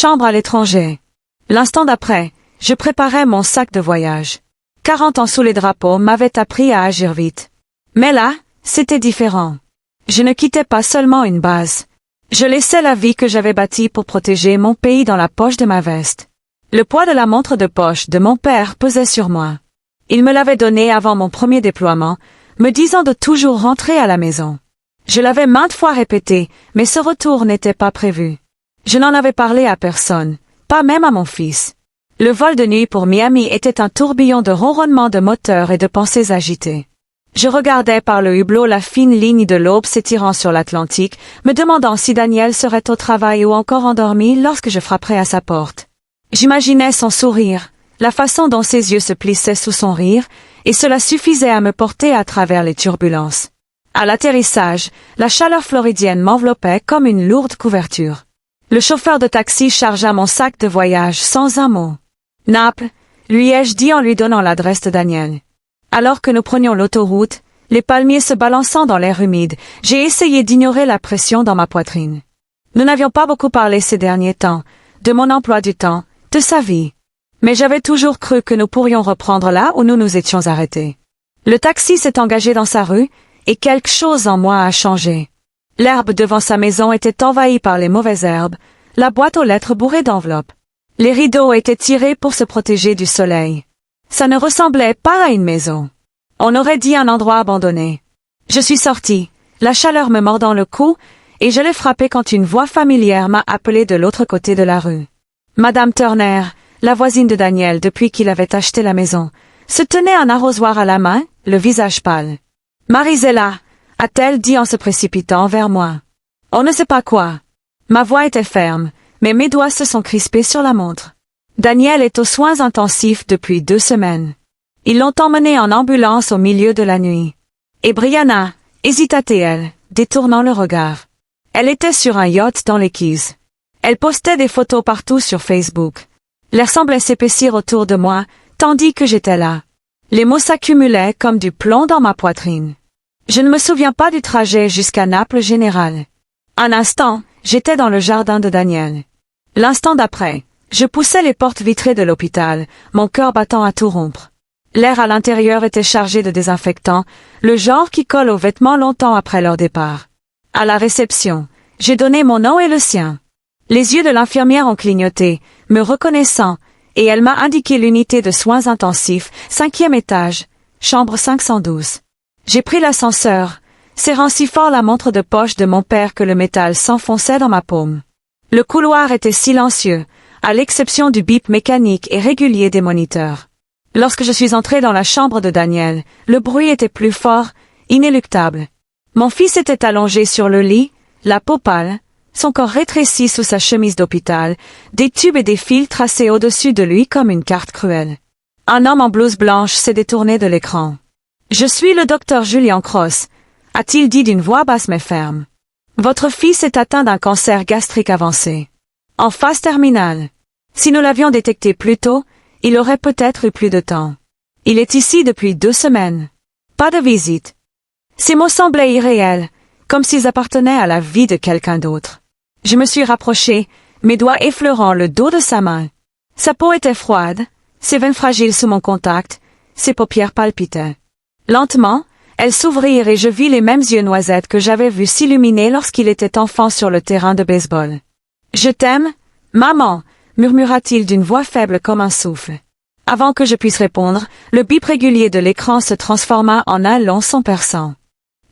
Chambre à l'étranger. L'instant d'après, je préparais mon sac de voyage. 40 ans sous les drapeaux m'avaient appris à agir vite. Mais là, c'était différent. Je ne quittais pas seulement une base. Je laissais la vie que j'avais bâtie pour protéger mon pays dans la poche de ma veste. Le poids de la montre de poche de mon père pesait sur moi. Il me l'avait donnée avant mon premier déploiement, me disant de toujours rentrer à la maison. Je l'avais maintes fois répété, mais ce retour n'était pas prévu. Je n'en avais parlé à personne, pas même à mon fils. Le vol de nuit pour Miami était un tourbillon de ronronnements de moteurs et de pensées agitées. Je regardais par le hublot la fine ligne de l'aube s'étirant sur l'Atlantique, me demandant si Daniel serait au travail ou encore endormi lorsque je frapperais à sa porte. J'imaginais son sourire, la façon dont ses yeux se plissaient sous son rire, et cela suffisait à me porter à travers les turbulences. À l'atterrissage, la chaleur floridienne m'enveloppait comme une lourde couverture. Le chauffeur de taxi chargea mon sac de voyage sans un mot. Naples, lui ai-je dit en lui donnant l'adresse de Daniel. Alors que nous prenions l'autoroute, les palmiers se balançant dans l'air humide, j'ai essayé d'ignorer la pression dans ma poitrine. Nous n'avions pas beaucoup parlé ces derniers temps, de mon emploi du temps, de sa vie. Mais j'avais toujours cru que nous pourrions reprendre là où nous nous étions arrêtés. Le taxi s'est engagé dans sa rue, et quelque chose en moi a changé. L'herbe devant sa maison était envahie par les mauvaises herbes, la boîte aux lettres bourrée d'enveloppes. Les rideaux étaient tirés pour se protéger du soleil. Ça ne ressemblait pas à une maison. On aurait dit un endroit abandonné. Je suis sortie, la chaleur me mordant le cou, et je l'ai frappé quand une voix familière m'a appelé de l'autre côté de la rue. Madame Turner, la voisine de Daniel depuis qu'il avait acheté la maison, se tenait un arrosoir à la main, le visage pâle. « Marisela » a-t-elle dit en se précipitant vers moi. On ne sait pas quoi. Ma voix était ferme, mais mes doigts se sont crispés sur la montre. Daniel est aux soins intensifs depuis 2 semaines. Ils l'ont emmené en ambulance au milieu de la nuit. Et Brianna, hésita-t-elle, détournant le regard. Elle était sur un yacht dans les Keys. Elle postait des photos partout sur Facebook. L'air semblait s'épaissir autour de moi, tandis que j'étais là. Les mots s'accumulaient comme du plomb dans ma poitrine. Je ne me souviens pas du trajet jusqu'à Naples général. Un instant, j'étais dans le jardin de Daniel. L'instant d'après, je poussais les portes vitrées de l'hôpital, mon cœur battant à tout rompre. L'air à l'intérieur était chargé de désinfectants, le genre qui colle aux vêtements longtemps après leur départ. À la réception, j'ai donné mon nom et le sien. Les yeux de l'infirmière ont clignoté, me reconnaissant, et elle m'a indiqué l'unité de soins intensifs, 5e étage, chambre 512. J'ai pris l'ascenseur, serrant si fort la montre de poche de mon père que le métal s'enfonçait dans ma paume. Le couloir était silencieux, à l'exception du bip mécanique et régulier des moniteurs. Lorsque je suis entrée dans la chambre de Daniel, le bruit était plus fort, inéluctable. Mon fils était allongé sur le lit, la peau pâle, son corps rétréci sous sa chemise d'hôpital, des tubes et des fils tracés au-dessus de lui comme une carte cruelle. Un homme en blouse blanche s'est détourné de l'écran. « Je suis le docteur Julian Cross », a-t-il dit d'une voix basse mais ferme. « Votre fils est atteint d'un cancer gastrique avancé. En phase terminale. Si nous l'avions détecté plus tôt, il aurait peut-être eu plus de temps. Il est ici depuis 2 semaines. Pas de visite. » Ces mots semblaient irréels, comme s'ils appartenaient à la vie de quelqu'un d'autre. Je me suis rapprochée, mes doigts effleurant le dos de sa main. Sa peau était froide, ses veines fragiles sous mon contact, ses paupières palpitaient. Lentement, elles s'ouvrirent et je vis les mêmes yeux noisettes que j'avais vus s'illuminer lorsqu'il était enfant sur le terrain de baseball. « Je t'aime, maman », murmura-t-il d'une voix faible comme un souffle. Avant que je puisse répondre, le bip régulier de l'écran se transforma en un long son perçant.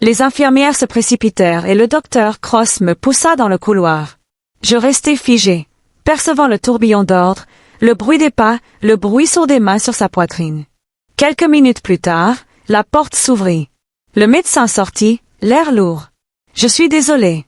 Les infirmières se précipitèrent et le docteur Cross me poussa dans le couloir. Je restai figé, percevant le tourbillon d'ordre, le bruit des pas, le bruit sourd des mains sur sa poitrine. Quelques minutes plus tard, la porte s'ouvrit. Le médecin sortit, l'air lourd. « Je suis désolé.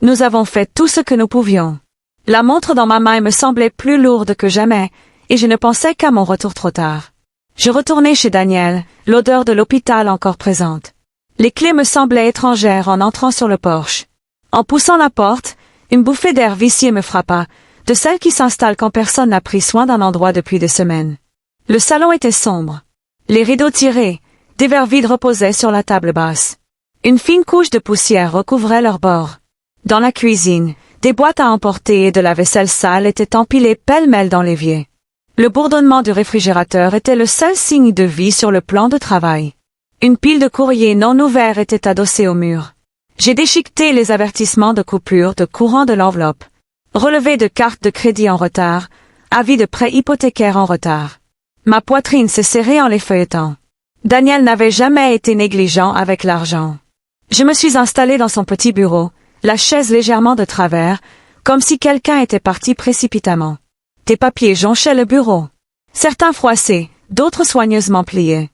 Nous avons fait tout ce que nous pouvions. » La montre dans ma main me semblait plus lourde que jamais, et je ne pensais qu'à mon retour trop tard. Je retournai chez Daniel, l'odeur de l'hôpital encore présente. Les clés me semblaient étrangères en entrant sur le porche. En poussant la porte, une bouffée d'air vicié me frappa, de celle qui s'installe quand personne n'a pris soin d'un endroit depuis des semaines. Le salon était sombre. Les rideaux tirés, des verres vides reposaient sur la table basse. Une fine couche de poussière recouvrait leurs bords. Dans la cuisine, Des boîtes à emporter et de la vaisselle sale étaient empilées pêle-mêle dans l'évier. Le bourdonnement du réfrigérateur était le seul signe de vie sur le plan de travail. Une pile de courriers non ouverts était adossée au mur. J'ai déchiqueté les avertissements de coupure de courant de l'enveloppe. Relevé de cartes de crédit en retard, avis de prêt hypothécaire en retard. Ma poitrine s'est serrée en les feuilletant. Daniel n'avait jamais été négligent avec l'argent. Je me suis installée dans son petit bureau, la chaise légèrement de travers, comme si quelqu'un était parti précipitamment. Des papiers jonchaient le bureau. Certains froissés, d'autres soigneusement pliés.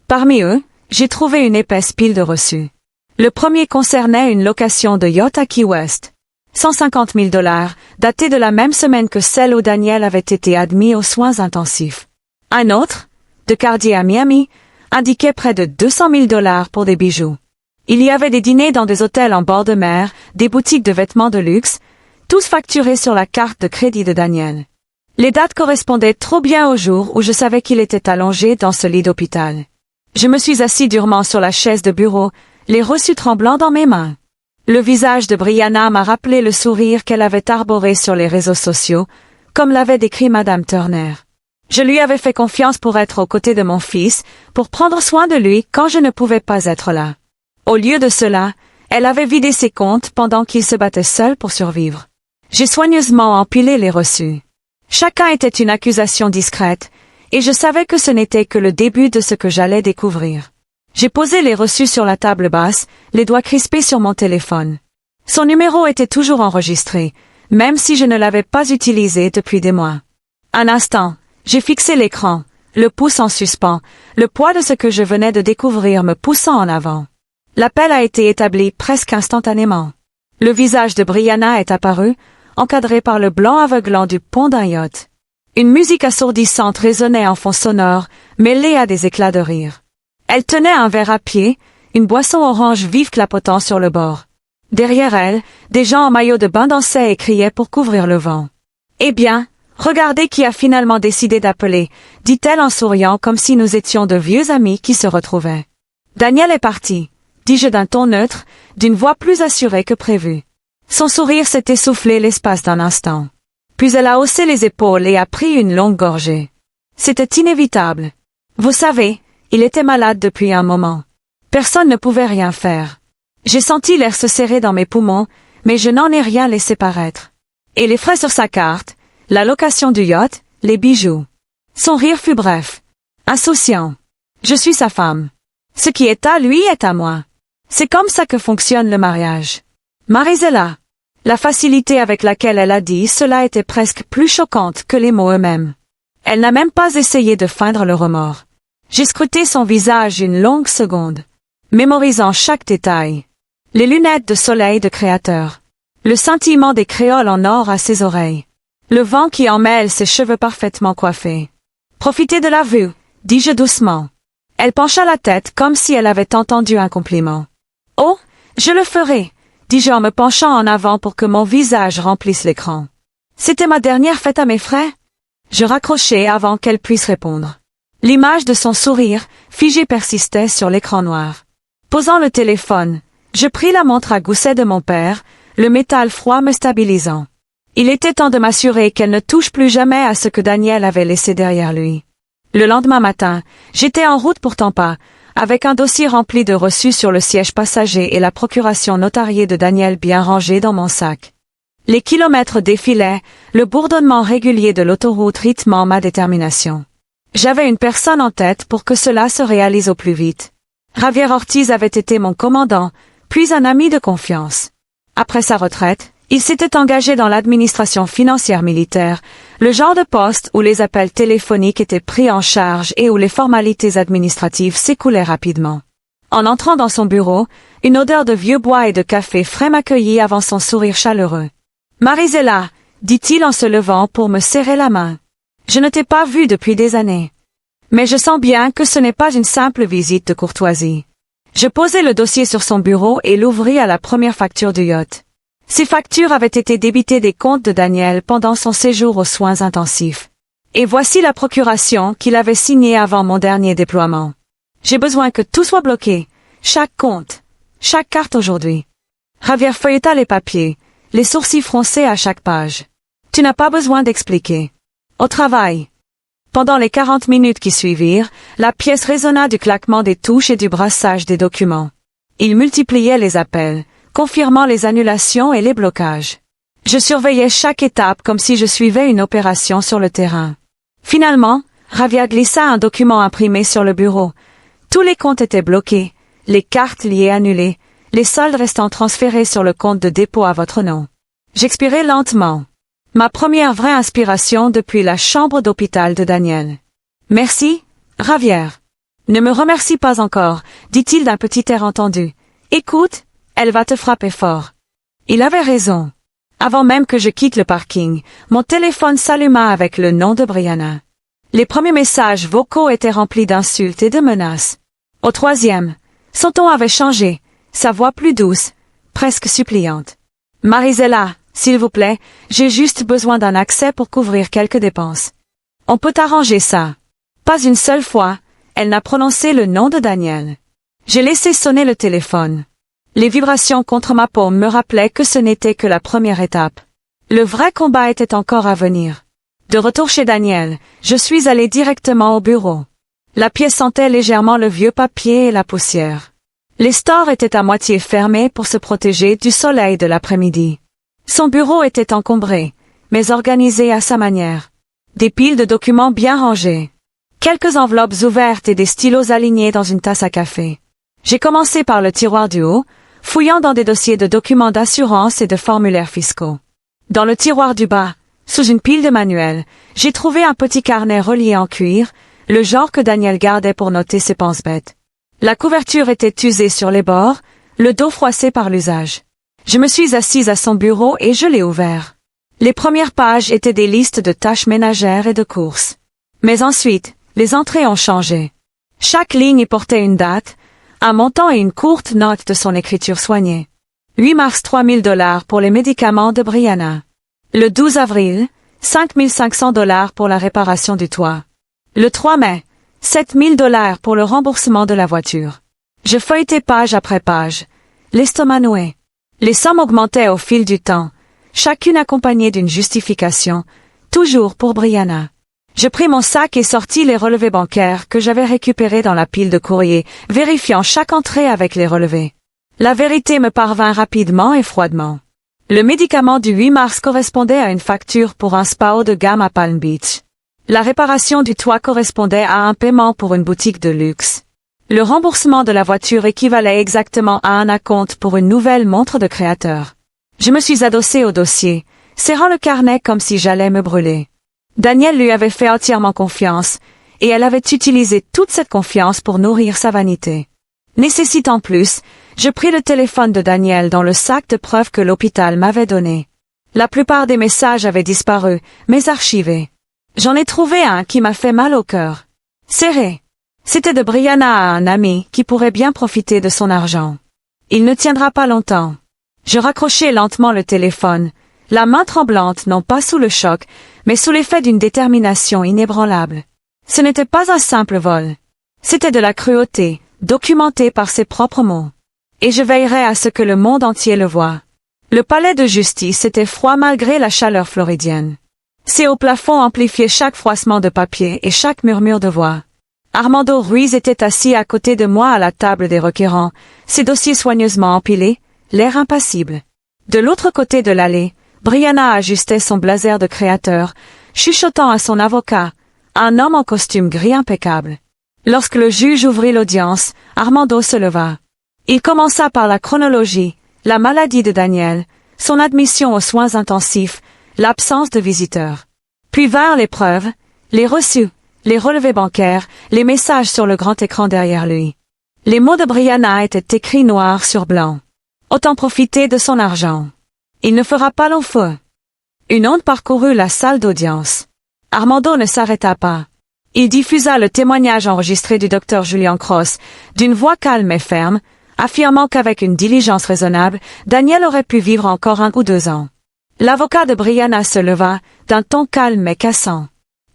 Parmi eux, j'ai trouvé une épaisse pile de reçus. Le premier concernait une location de yacht à Key West. 150 000 $, daté de la même semaine que celle où Daniel avait été admis aux soins intensifs. Un autre, de Cartier à Miami, indiquait près de 200 000 $ pour des bijoux. Il y avait des dîners dans des hôtels en bord de mer, des boutiques de vêtements de luxe, tous facturés sur la carte de crédit de Daniel. Les dates correspondaient trop bien au jour où je savais qu'il était allongé dans ce lit d'hôpital. Je me suis assis durement sur la chaise de bureau, les reçus tremblants dans mes mains. Le visage de Brianna m'a rappelé le sourire qu'elle avait arboré sur les réseaux sociaux, comme l'avait décrit Madame Turner. Je lui avais fait confiance pour être aux côtés de mon fils, pour prendre soin de lui quand je ne pouvais pas être là. Au lieu de cela, elle avait vidé ses comptes pendant qu'il se battait seul pour survivre. J'ai soigneusement empilé les reçus. Chacun était une accusation discrète, et je savais que ce n'était que le début de ce que j'allais découvrir. J'ai posé les reçus sur la table basse, les doigts crispés sur mon téléphone. Son numéro était toujours enregistré, même si je ne l'avais pas utilisé depuis des mois. Un instant, j'ai fixé l'écran, le pouce en suspens, le poids de ce que je venais de découvrir me poussant en avant. L'appel a été établi presque instantanément. Le visage de Brianna est apparu, encadré par le blanc aveuglant du pont d'un yacht. Une musique assourdissante résonnait en fond sonore, mêlée à des éclats de rire. Elle tenait un verre à pied, une boisson orange vive clapotant sur le bord. Derrière elle, des gens en maillot de bain dansaient et criaient pour couvrir le vent. « Eh bien, regardez qui a finalement décidé d'appeler », dit-elle en souriant comme si nous étions de vieux amis qui se retrouvaient. « Daniel est parti », dis-je d'un ton neutre, d'une voix plus assurée que prévu. Son sourire s'est essoufflé l'espace d'un instant. Puis elle a haussé les épaules et a pris une longue gorgée. C'était inévitable. Vous savez, il était malade depuis un moment. Personne ne pouvait rien faire. J'ai senti l'air se serrer dans mes poumons, mais je n'en ai rien laissé paraître. Et les frais sur sa carte, la location du yacht, les bijoux. Son rire fut bref. Insouciant. Je suis sa femme. Ce qui est à lui est à moi. C'est comme ça que fonctionne le mariage. Marisela. La facilité avec laquelle elle a dit cela était presque plus choquante que les mots eux-mêmes. Elle n'a même pas essayé de feindre le remords. J'ai scruté son visage une longue seconde, mémorisant chaque détail. Les lunettes de soleil de créateur. Le scintillement des créoles en or à ses oreilles. Le vent qui emmêle ses cheveux parfaitement coiffés. Profitez de la vue, dis-je doucement. Elle pencha la tête comme si elle avait entendu un compliment. Oh, je le ferai, dis-je en me penchant en avant pour que mon visage remplisse l'écran. C'était ma dernière fête à mes frais? Je raccrochai avant qu'elle puisse répondre. L'image de son sourire, figé persistait sur l'écran noir. Posant le téléphone, je pris la montre à gousset de mon père, le métal froid me stabilisant. Il était temps de m'assurer qu'elle ne touche plus jamais à ce que Daniel avait laissé derrière lui. Le lendemain matin, j'étais en route pour Tampa, avec un dossier rempli de reçus sur le siège passager et la procuration notariée de Daniel bien rangée dans mon sac. Les kilomètres défilaient, le bourdonnement régulier de l'autoroute rythmant ma détermination. J'avais une personne en tête pour que cela se réalise au plus vite. Javier Ortiz avait été mon commandant, puis un ami de confiance. Après sa retraite, il s'était engagé dans l'administration financière militaire, le genre de poste où les appels téléphoniques étaient pris en charge et où les formalités administratives s'écoulaient rapidement. En entrant dans son bureau, une odeur de vieux bois et de café frais m'accueillit avant son sourire chaleureux. « Marisela » dit-il en se levant pour me serrer la main. Je ne t'ai pas vue depuis des années. Mais je sens bien que ce n'est pas une simple visite de courtoisie. Je posai le dossier sur son bureau et l'ouvris à la première facture du yacht. Ces factures avaient été débitées des comptes de Daniel pendant son séjour aux soins intensifs. Et voici la procuration qu'il avait signée avant mon dernier déploiement. J'ai besoin que tout soit bloqué, chaque compte, chaque carte aujourd'hui. Javier feuilleta les papiers, les sourcils froncés à chaque page. Tu n'as pas besoin d'expliquer. Au travail. Pendant les 40 minutes qui suivirent, la pièce résonna du claquement des touches et du brassage des documents. Il multipliait les appels, confirmant les annulations et les blocages. Je surveillais chaque étape comme si je suivais une opération sur le terrain. Finalement, Ravia glissa un document imprimé sur le bureau. Tous les comptes étaient bloqués, les cartes liées annulées, les soldes restant transférés sur le compte de dépôt à votre nom. J'expirais lentement. Ma première vraie inspiration depuis la chambre d'hôpital de Daniel. Merci, Ravière. Ne me remercie pas encore, dit-il d'un petit air entendu. Écoute, elle va te frapper fort. Il avait raison. Avant même que je quitte le parking, mon téléphone s'alluma avec le nom de Brianna. Les premiers messages vocaux étaient remplis d'insultes et de menaces. Au troisième, son ton avait changé, sa voix plus douce, presque suppliante. Marisela, s'il vous plaît, j'ai juste besoin d'un accès pour couvrir quelques dépenses. On peut arranger ça. Pas une seule fois, elle n'a prononcé le nom de Daniel. J'ai laissé sonner le téléphone. Les vibrations contre ma paume me rappelaient que ce n'était que la première étape. Le vrai combat était encore à venir. De retour chez Daniel, je suis allé directement au bureau. La pièce sentait légèrement le vieux papier et la poussière. Les stores étaient à moitié fermés pour se protéger du soleil de l'après-midi. Son bureau était encombré, mais organisé à sa manière. Des piles de documents bien rangés. Quelques enveloppes ouvertes et des stylos alignés dans une tasse à café. J'ai commencé par le tiroir du haut, fouillant dans des dossiers de documents d'assurance et de formulaires fiscaux. Dans le tiroir du bas, sous une pile de manuels, j'ai trouvé un petit carnet relié en cuir, le genre que Daniel gardait pour noter ses pense-bêtes. La couverture était usée sur les bords, le dos froissé par l'usage. Je me suis assise à son bureau et je l'ai ouvert. Les premières pages étaient des listes de tâches ménagères et de courses. Mais ensuite, les entrées ont changé. Chaque ligne y portait une date, un montant et une courte note de son écriture soignée. 8 mars $3 000 pour les médicaments de Brianna. Le 12 avril, $5 500 pour la réparation du toit. Le 3 mai, $7 000 pour le remboursement de la voiture. Je feuilletais page après page, l'estomac noué. Les sommes augmentaient au fil du temps, chacune accompagnée d'une justification, toujours pour Brianna. Je pris mon sac et sortis les relevés bancaires que j'avais récupérés dans la pile de courrier, vérifiant chaque entrée avec les relevés. La vérité me parvint rapidement et froidement. Le médicament du 8 mars correspondait à une facture pour un spa haut de gamme à Palm Beach. La réparation du toit correspondait à un paiement pour une boutique de luxe. Le remboursement de la voiture équivalait exactement à un acompte pour une nouvelle montre de créateur. Je me suis adossée au dossier, serrant le carnet comme si j'allais me brûler. Daniel lui avait fait entièrement confiance, et elle avait utilisé toute cette confiance pour nourrir sa vanité. Nécessitant plus, je pris le téléphone de Daniel dans le sac de preuves que l'hôpital m'avait donné. La plupart des messages avaient disparu, mais archivés. J'en ai trouvé un qui m'a fait mal au cœur. Serré. C'était de Brianna à un ami qui pourrait bien profiter de son argent. Il ne tiendra pas longtemps. Je raccrochai lentement le téléphone, la main tremblante non pas sous le choc, mais sous l'effet d'une détermination inébranlable. Ce n'était pas un simple vol. C'était de la cruauté, documentée par ses propres mots. Et je veillerai à ce que le monde entier le voie. Le palais de justice était froid malgré la chaleur floridienne. Ses hauts plafonds amplifiaient chaque froissement de papier et chaque murmure de voix. Armando Ruiz était assis à côté de moi à la table des requérants, ses dossiers soigneusement empilés, l'air impassible. De l'autre côté de l'allée, Brianna ajustait son blazer de créateur, chuchotant à son avocat, un homme en costume gris impeccable. Lorsque le juge ouvrit l'audience, Armando se leva. Il commença par la chronologie, la maladie de Daniel, son admission aux soins intensifs, l'absence de visiteurs. Puis vinrent les preuves, les reçus, les relevés bancaires, les messages sur le grand écran derrière lui. Les mots de Brianna étaient écrits noir sur blanc. Autant profiter de son argent. Il ne fera pas long feu. Une onde parcourut la salle d'audience. Armando ne s'arrêta pas. Il diffusa le témoignage enregistré du docteur Julian Cross, d'une voix calme et ferme, affirmant qu'avec une diligence raisonnable, Daniel aurait pu vivre encore 1 ou 2 ans. L'avocat de Brianna se leva, d'un ton calme mais cassant.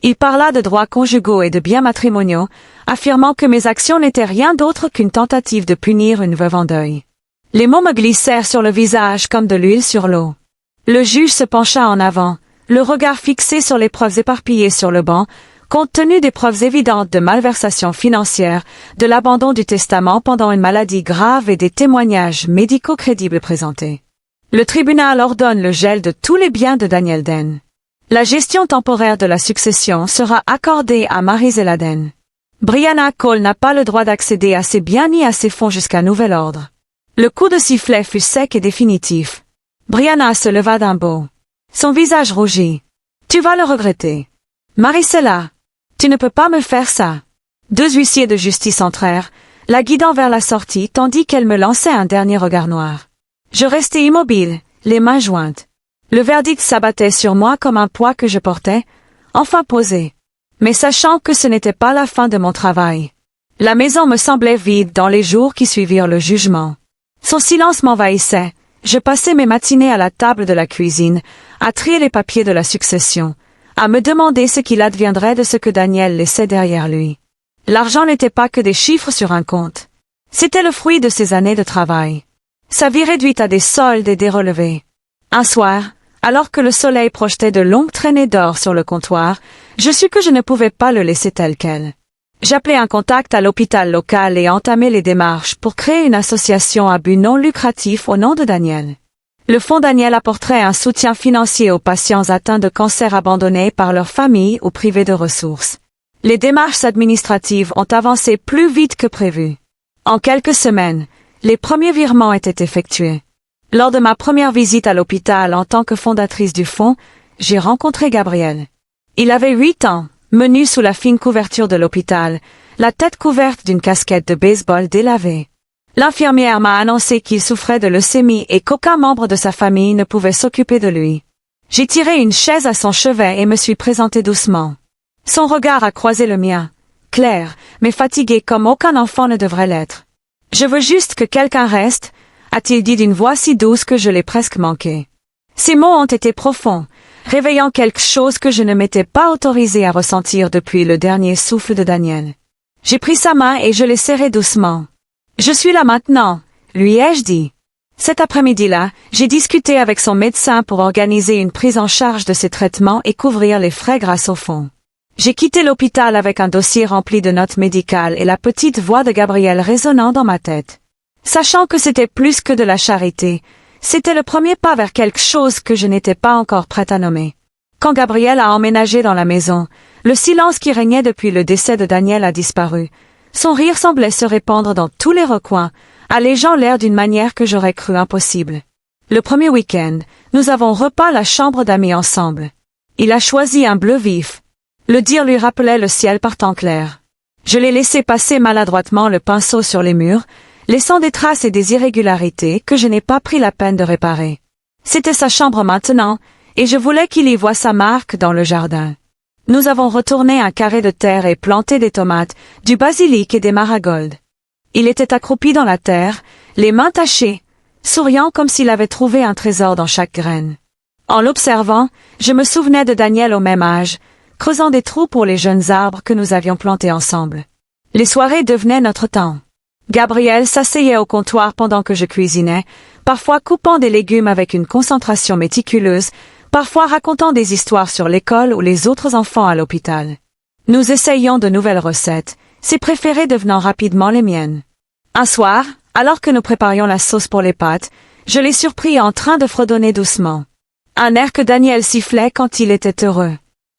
Il parla de droits conjugaux et de biens matrimoniaux, affirmant que mes actions n'étaient rien d'autre qu'une tentative de punir une veuve en deuil. Les mots me glissèrent sur le visage comme de l'huile sur l'eau. Le juge se pencha en avant, le regard fixé sur les preuves éparpillées sur le banc, compte tenu des preuves évidentes de malversation financière, de l'abandon du testament pendant une maladie grave et des témoignages médicaux crédibles présentés. Le tribunal ordonne le gel de tous les biens de Daniel Den. La gestion temporaire de la succession sera accordée à Marisela Den. Brianna Cole n'a pas le droit d'accéder à ses biens ni à ses fonds jusqu'à nouvel ordre. Le coup de sifflet fut sec et définitif. Brianna se leva d'un bond. Son visage rougit. « Tu vas le regretter. Marisela, tu ne peux pas me faire ça. » Deux huissiers de justice entrèrent, la guidant vers la sortie tandis qu'elle me lançait un dernier regard noir. Je restais immobile, les mains jointes. Le verdict s'abattait sur moi comme un poids que je portais, enfin posé. Mais sachant que ce n'était pas la fin de mon travail. La maison me semblait vide dans les jours qui suivirent le jugement. Son silence m'envahissait. Je passais mes matinées à la table de la cuisine, à trier les papiers de la succession, à me demander ce qu'il adviendrait de ce que Daniel laissait derrière lui. L'argent n'était pas que des chiffres sur un compte. C'était le fruit de ses années de travail. Sa vie réduite à des soldes et des relevés. Un soir, alors que le soleil projetait de longues traînées d'or sur le comptoir, je sus que je ne pouvais pas le laisser tel quel. J'appelai un contact à l'hôpital local et entamai les démarches pour créer une association à but non lucratif au nom de Daniel. Le fonds Daniel apporterait un soutien financier aux patients atteints de cancer abandonnés par leur famille ou privés de ressources. Les démarches administratives ont avancé plus vite que prévu. En quelques semaines, les premiers virements étaient effectués. Lors de ma première visite à l'hôpital en tant que fondatrice du fonds, j'ai rencontré Gabriel. Il avait 8 ans, menu sous la fine couverture de l'hôpital, la tête couverte d'une casquette de baseball délavée. L'infirmière m'a annoncé qu'il souffrait de leucémie et qu'aucun membre de sa famille ne pouvait s'occuper de lui. J'ai tiré une chaise à son chevet et me suis présenté doucement. Son regard a croisé le mien, clair, mais fatigué comme aucun enfant ne devrait l'être. « Je veux juste que quelqu'un reste », a-t-il dit d'une voix si douce que je l'ai presque manqué. Ces mots ont été profonds, réveillant quelque chose que je ne m'étais pas autorisé à ressentir depuis le dernier souffle de Daniel. J'ai pris sa main et je l'ai serrée doucement. « Je suis là maintenant », lui ai-je dit. Cet après-midi-là, j'ai discuté avec son médecin pour organiser une prise en charge de ses traitements et couvrir les frais grâce au fonds. J'ai quitté l'hôpital avec un dossier rempli de notes médicales et la petite voix de Gabriel résonnant dans ma tête. Sachant que c'était plus que de la charité, c'était le premier pas vers quelque chose que je n'étais pas encore prête à nommer. Quand Gabriel a emménagé dans la maison, le silence qui régnait depuis le décès de Daniel a disparu. Son rire semblait se répandre dans tous les recoins, allégeant l'air d'une manière que j'aurais cru impossible. Le premier week-end, nous avons repeint la chambre d'amis ensemble. Il a choisi un bleu vif. Le dire lui rappelait le ciel par temps clair. Je l'ai laissé passer maladroitement le pinceau sur les murs, laissant des traces et des irrégularités que je n'ai pas pris la peine de réparer. C'était sa chambre maintenant, et je voulais qu'il y voie sa marque dans le jardin. Nous avons retourné un carré de terre et planté des tomates, du basilic et des marigoldes. Il était accroupi dans la terre, les mains tachées, souriant comme s'il avait trouvé un trésor dans chaque graine. En l'observant, je me souvenais de Daniel au même âge, creusant des trous pour les jeunes arbres que nous avions plantés ensemble. Les soirées devenaient notre temps. Gabriel s'asseyait au comptoir pendant que je cuisinais, parfois coupant des légumes avec une concentration méticuleuse, parfois racontant des histoires sur l'école ou les autres enfants à l'hôpital. Nous essayions de nouvelles recettes, ses préférées devenant rapidement les miennes. Un soir, alors que nous préparions la sauce pour les pâtes, je l'ai surpris en train de fredonner doucement. Un air que Daniel sifflait quand il était heureux.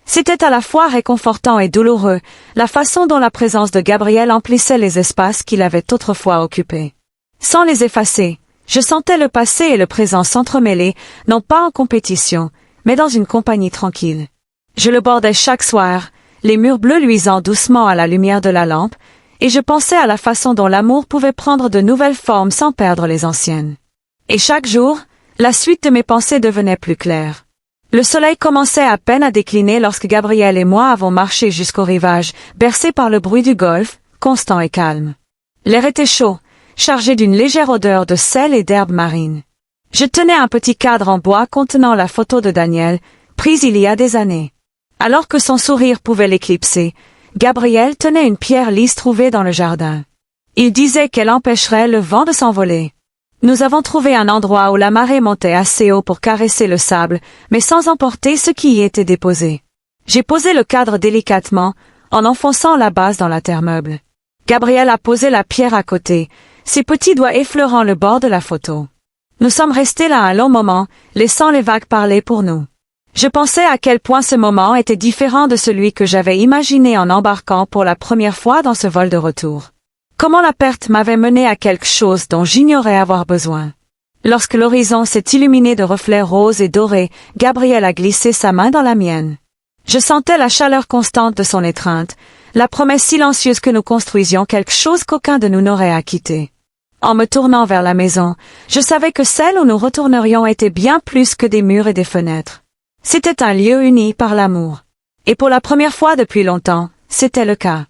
C'était à la fois réconfortant et douloureux, la façon dont la présence de Gabriel emplissait les espaces qu'il avait autrefois occupés. Sans les effacer, je sentais le passé et le présent s'entremêler, non pas en compétition, mais dans une compagnie tranquille. Je le bordais chaque soir, les murs bleus luisant doucement à la lumière de la lampe, et je pensais à la façon dont l'amour pouvait prendre de nouvelles formes sans perdre les anciennes. Et chaque jour, la suite de mes pensées devenait plus claire. Le soleil commençait à peine à décliner lorsque Gabriel et moi avons marché jusqu'au rivage, bercés par le bruit du golfe, constant et calme. L'air était chaud, chargé d'une légère odeur de sel et d'herbes marines. Je tenais un petit cadre en bois contenant la photo de Daniel, prise il y a des années. Alors que son sourire pouvait l'éclipser, Gabriel tenait une pierre lisse trouvée dans le jardin. Il disait qu'elle empêcherait le vent de s'envoler. Nous avons trouvé un endroit où la marée montait assez haut pour caresser le sable, mais sans emporter ce qui y était déposé. J'ai posé le cadre délicatement, en enfonçant la base dans la terre meuble. Gabriel a posé la pierre à côté, ses petits doigts effleurant le bord de la photo. Nous sommes restés là un long moment, laissant les vagues parler pour nous. Je pensais à quel point ce moment était différent de celui que j'avais imaginé en embarquant pour la première fois dans ce vol de retour. Comment la perte m'avait mené à quelque chose dont j'ignorais avoir besoin. Lorsque l'horizon s'est illuminé de reflets roses et dorés, Gabriel a glissé sa main dans la mienne. Je sentais la chaleur constante de son étreinte, la promesse silencieuse que nous construisions quelque chose qu'aucun de nous n'aurait à quitter. En me tournant vers la maison, je savais que celle où nous retournerions était bien plus que des murs et des fenêtres. C'était un lieu uni par l'amour. Et pour la première fois depuis longtemps, c'était le cas.